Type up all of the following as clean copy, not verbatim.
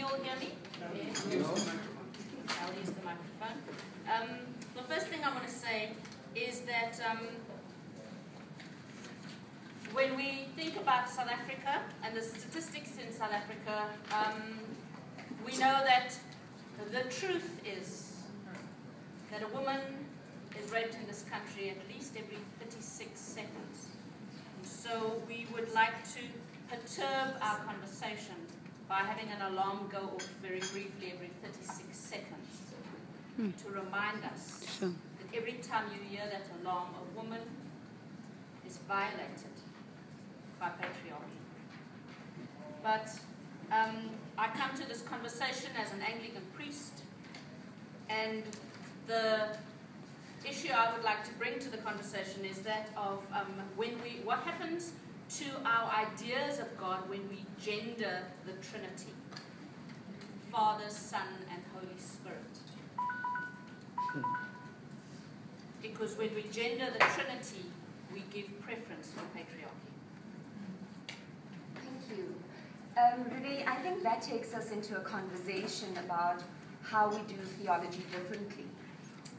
all hear me? Yes. I'll use the microphone. The first thing I want to say is that when we think about South Africa and the statistics in South Africa, we know that the truth is that a woman is raped in this country at least every 36 seconds. And so we would like to perturb our conversation by having an alarm go off very briefly every 36 seconds to remind us that every time you hear that alarm, a woman is violated by patriarchy. But I come to this conversation as an Anglican priest, and the issue I would like to bring to the conversation is that of what happens to our ideas of God when we gender the Trinity, Father, Son, and Holy Spirit. Because when we gender the Trinity, we give preference for patriarchy. Thank you. Renee, I think that takes us into a conversation about how we do theology differently.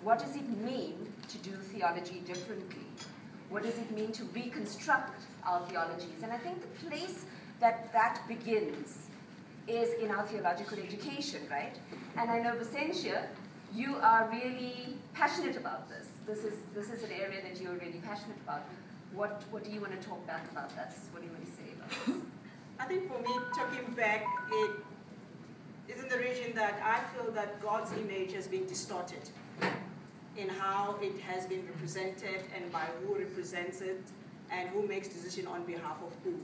What does it mean to do theology differently? What does it mean to reconstruct our theologies? And I think the place that begins is in our theological education, right? And I know, Vicentia, you are really passionate about this. This is an area that you're really passionate about. What do you want to talk back about this? What do you want to say about this? I think for me, talking back, it is in the region that I feel that God's image has been distorted in how it has been represented and by who represents it and who makes decision on behalf of who.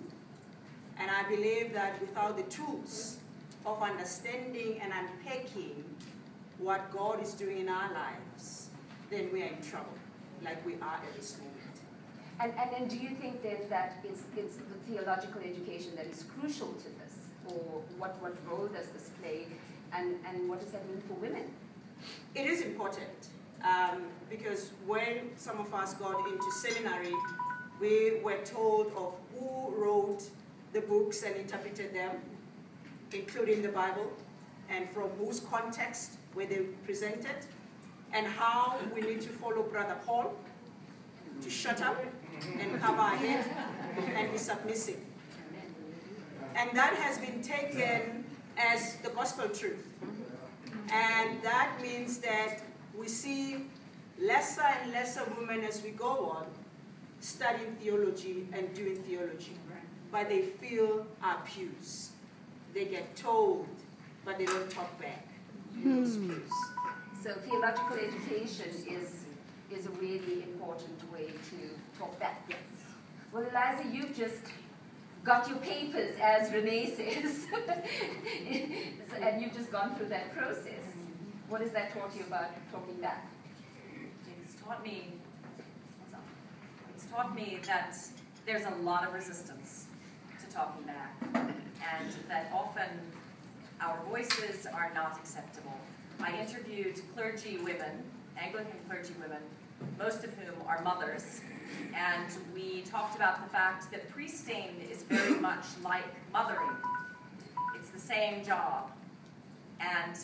And I believe that without the tools of understanding and unpacking what God is doing in our lives, then we are in trouble, like we are at this moment. And do you think then that it's the theological education that is crucial to this? Or what role does this play? And what does that mean for women? It is important. Because when some of us got into seminary, we were told of who wrote the books and interpreted them, including the Bible, and from whose context were they presented, and how we need to follow Brother Paul to shut up and cover our head and be submissive. And that has been taken as the gospel truth. And that means that we see lesser and lesser women as we go on studying theology and doing theology. But they fill our pews. They get told, but they don't talk back in those pews. So theological education is a really important way to talk back. Yes. Well, Eliza, you've just got your papers, as Renee says, and you've just gone through that process. What has that taught you about talking back? It's taught me that there's a lot of resistance to talking back, and that often our voices are not acceptable. I interviewed clergy women, Anglican clergy women, most of whom are mothers, and we talked about the fact that priesting is very much like mothering. It's the same job. And